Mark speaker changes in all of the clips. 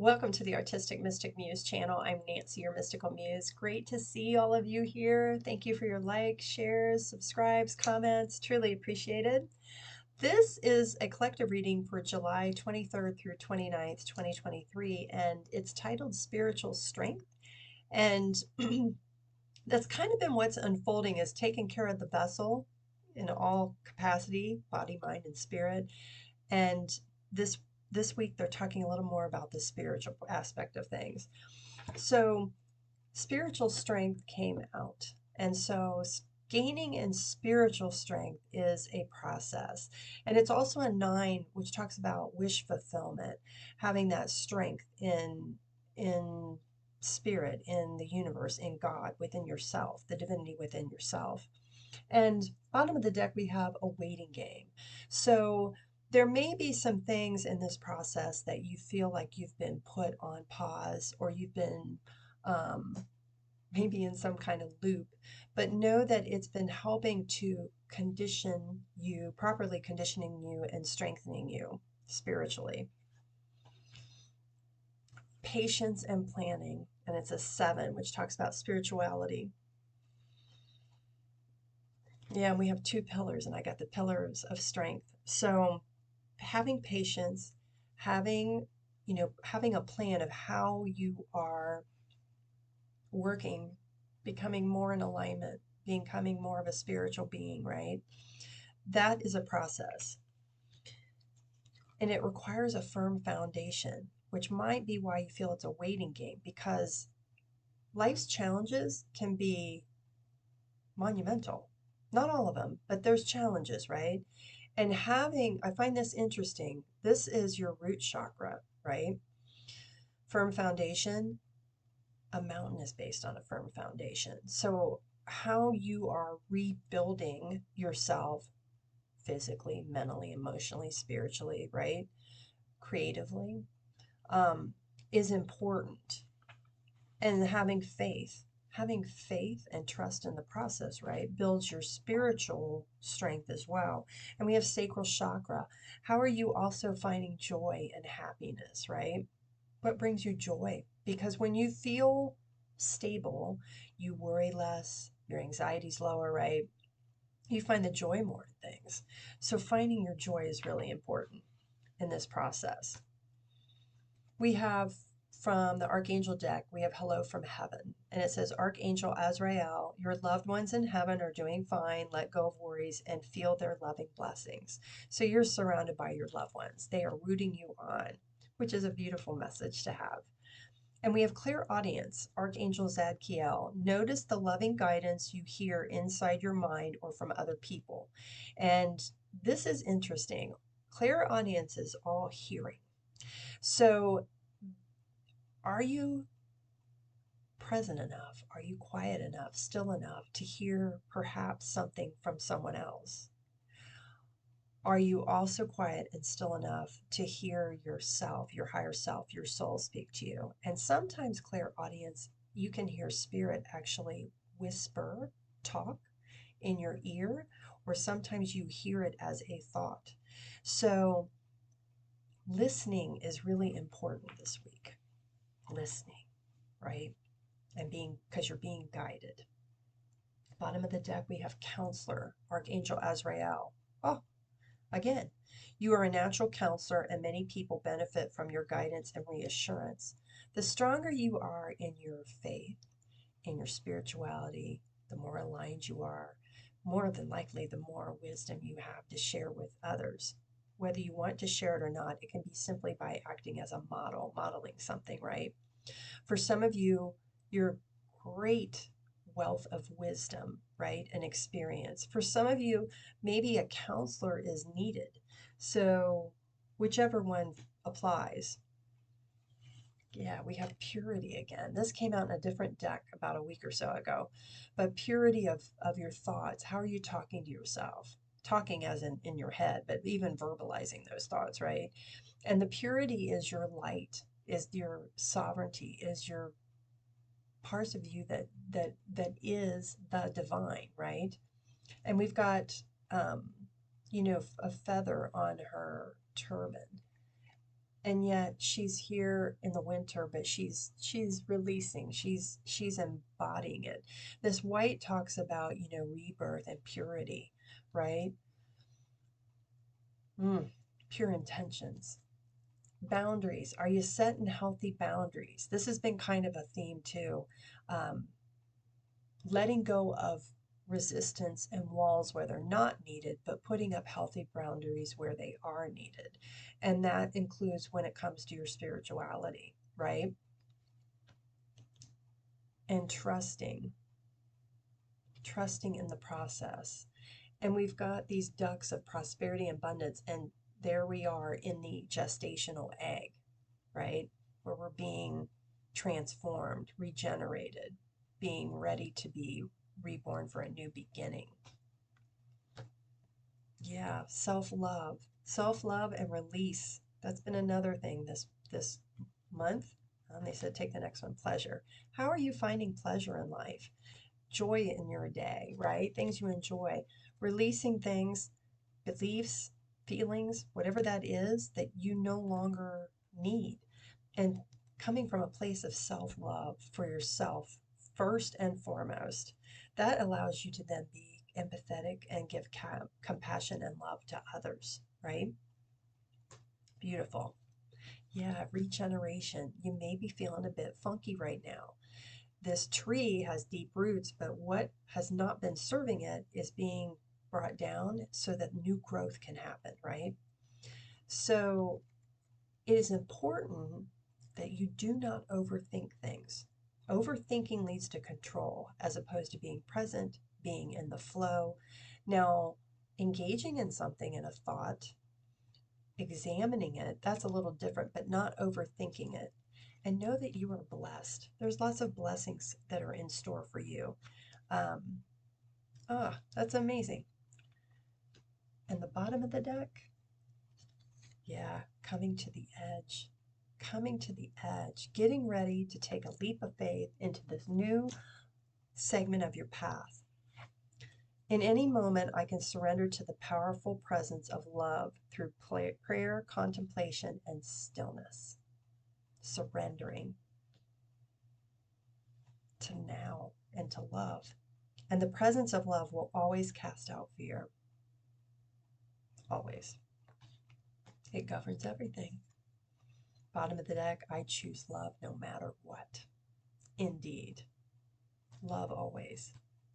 Speaker 1: Welcome to the Artistic Mystic Muse channel. I'm Nancy, your mystical muse. Great to see all of you here. Thank you for your likes, shares, subscribes, comments. Truly appreciated. This is a collective reading for July 23rd through 29th, 2023, and it's titled Spiritual Strength. And that's kind of been what's unfolding, is taking care of the vessel in all capacity, body, mind, and spirit. And this week they're talking a little more about the spiritual aspect of things. So spiritual strength came out. And so gaining in spiritual strength is a process. And it's also a 9, which talks about wish fulfillment, having that strength in spirit, in the universe, in God, within yourself, the divinity within yourself. And bottom of the deck, we have a waiting game. So there may be some things in this process that you feel like you've been put on pause, or you've been maybe in some kind of loop, but know that it's been helping to condition you, properly conditioning you and strengthening you spiritually. Patience and planning, and it's a 7, which talks about spirituality. Yeah, and we have 2 pillars, and I got the pillars of strength. So having patience, having a plan of how you are working, becoming more in alignment, becoming more of a spiritual being, right? That is a process. And it requires a firm foundation, which might be why you feel it's a waiting game, because life's challenges can be monumental. Not all of them, but there's challenges, right? And I find this interesting. This is your root chakra, right? Firm foundation. A mountain is based on a firm foundation. So how you are rebuilding yourself physically, mentally, emotionally, spiritually, right? Creatively, is important. And having faith and trust in the process, right, builds your spiritual strength as well. And we have sacral chakra. How are you also finding joy and happiness, right? What brings you joy? Because when you feel stable, you worry less, your anxiety's lower, right? You find the joy more in things. So finding your joy is really important in this process. We have, from the Archangel deck, we have Hello from Heaven. And it says, Archangel Azrael, your loved ones in heaven are doing fine. Let go of worries and feel their loving blessings. So you're surrounded by your loved ones. They are rooting you on, which is a beautiful message to have. And we have clear audience, Archangel Zadkiel. Notice the loving guidance you hear inside your mind or from other people. And this is interesting. Clear audience is all hearing. So are you present enough? Are you quiet enough, still enough to hear perhaps something from someone else? Are you also quiet and still enough to hear yourself, your higher self, your soul speak to you? And sometimes, clear audience, you can hear spirit actually whisper, talk in your ear, or sometimes you hear it as a thought. So listening is really important this week. Listening, right? And because you're being guided. Bottom of the deck, we have Counselor, Archangel Azrael. Oh, again, you are a natural counselor, and many people benefit from your guidance and reassurance. The stronger you are in your faith, in your spirituality, the more aligned you are, more than likely, the more wisdom you have to share with others. Whether you want to share it or not, it can be simply by acting as a model, modeling something, right? For some of you, you're great wealth of wisdom, right, and experience. For some of you, maybe a counselor is needed. So whichever one applies. Yeah, we have purity again. This came out in a different deck about a week or so ago. But purity of your thoughts. How are you talking to yourself? Talking as in your head, but even verbalizing those thoughts, right? And the purity is your light, is your sovereignty, is your parts of you that is the divine, right? And we've got a feather on her turban. And yet she's here in the winter, but she's releasing, she's embodying it. This white talks about, you know, rebirth and purity, right? Pure intentions. Boundaries. Are you setting healthy boundaries? This has been kind of a theme too. Um, Letting go of resistance and walls where they're not needed, but putting up healthy boundaries where they are needed. And that includes when it comes to your spirituality, right? And trusting in the process. And we've got these ducks of prosperity and abundance, and there we are in the gestational egg, right? Where we're being transformed, regenerated, being ready to be reborn for a new beginning. Yeah, self-love. Self-love and release. That's been another thing this month. They said take the next one, pleasure. How are you finding pleasure in life? Joy in your day, right? Things you enjoy. Releasing things, beliefs, feelings, whatever that is that you no longer need. And coming from a place of self-love for yourself first and foremost, that allows you to then be empathetic and give compassion and love to others, right? Beautiful. Yeah, regeneration. You may be feeling a bit funky right now. This tree has deep roots, but what has not been serving it is being brought down so that new growth can happen, right? So it is important that you do not overthink things. Overthinking leads to control as opposed to being present, being in the flow. Now, engaging in something in a thought, examining it, that's a little different, but not overthinking it. And know that you are blessed. There's lots of blessings that are in store for you. That's amazing. And the bottom of the deck, yeah, coming to the edge. Coming to the edge, getting ready to take a leap of faith into this new segment of your path. In any moment, I can surrender to the powerful presence of love through prayer, contemplation, and stillness. Surrendering to now and to love. And the presence of love will always cast out fear. Always. It governs everything. Bottom of the deck, I choose love no matter what. Indeed. Love always.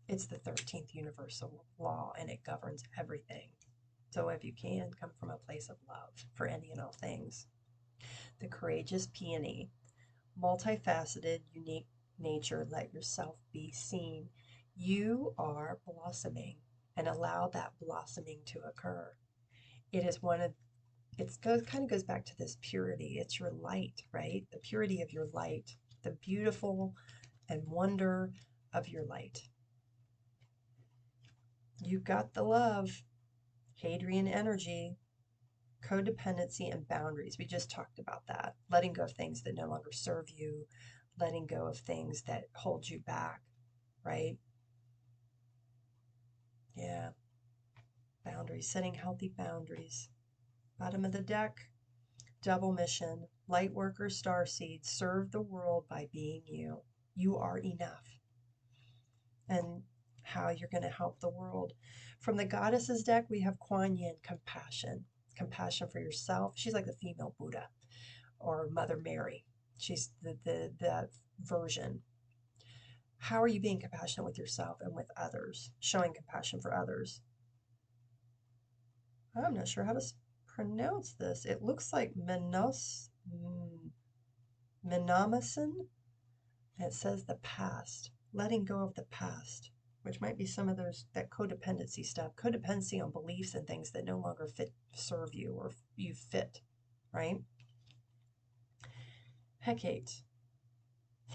Speaker 1: It's the 13th universal law, and it governs everything. So if you can, come from a place of love for any and all things. The courageous peony. Multifaceted, unique nature, let yourself be seen. You are blossoming, and allow that blossoming to occur. It is kind of goes back to this purity. It's your light, right? The purity of your light, the beautiful and wonder of your light. You've got the love, Hadrian energy, codependency, and boundaries. We just talked about that. Letting go of things that no longer serve you, letting go of things that hold you back, right? Yeah. Boundaries, setting healthy boundaries. Bottom of the deck, double mission. Light worker, starseed, serve the world by being you. You are enough. And how you're going to help the world. From the goddesses deck, we have Kuan Yin, compassion. Compassion for yourself. She's like the female Buddha or Mother Mary. She's the version. How are you being compassionate with yourself and with others? Showing compassion for others. I'm not sure how to pronounce this. It looks like Minamasan. It says the past. Letting go of the past, which might be some of that codependency stuff. Codependency on beliefs and things that no longer serve you or you fit, right? Hecate,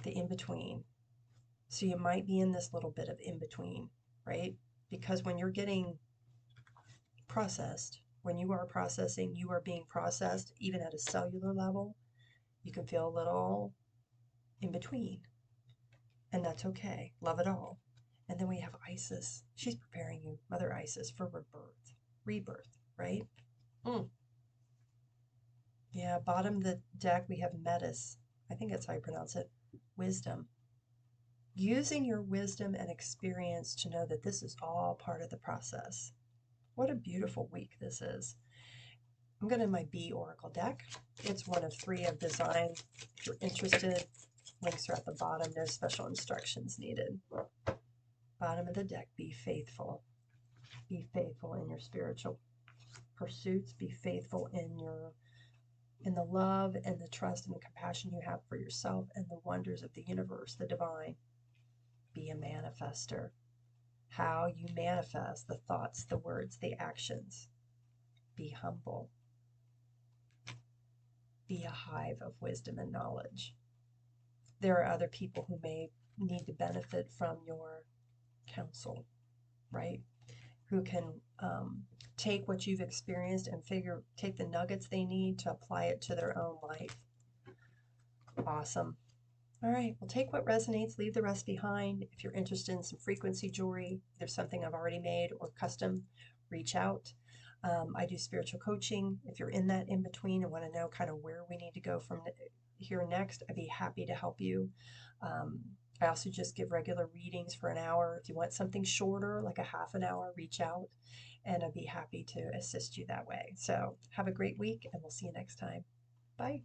Speaker 1: the in-between. So you might be in this little bit of in-between, right? Because when you're getting processed, when you are processing, you are being processed, even at a cellular level, you can feel a little in between. And that's okay. Love it all. And then we have Isis. She's preparing you, Mother Isis, for rebirth, right? Yeah, bottom of the deck we have metis. I think that's how you pronounce it. Wisdom. Using your wisdom and experience to know that this is all part of the process. What a beautiful week this is. I'm going to my B Oracle deck. It's one of 3 of design. If you're interested, links are at the bottom. No special instructions needed. Bottom of the deck, be faithful. Be faithful in your spiritual pursuits. Be faithful in the love and the trust and the compassion you have for yourself and the wonders of the universe, the divine. Be a manifester. How you manifest the thoughts, the words, the actions. Be humble. Be a hive of wisdom and knowledge. There are other people who may need to benefit from your counsel, right? Who can take what you've experienced and take the nuggets they need to apply it to their own life. Awesome. All right, well, take what resonates, leave the rest behind. If you're interested in some frequency jewelry, there's something I've already made or custom, reach out. I do spiritual coaching. If you're in that in between and want to know kind of where we need to go from here next, I'd be happy to help you. I also just give regular readings for an hour. If you want something shorter, like a half an hour, reach out and I'd be happy to assist you that way. So have a great week and we'll see you next time. Bye.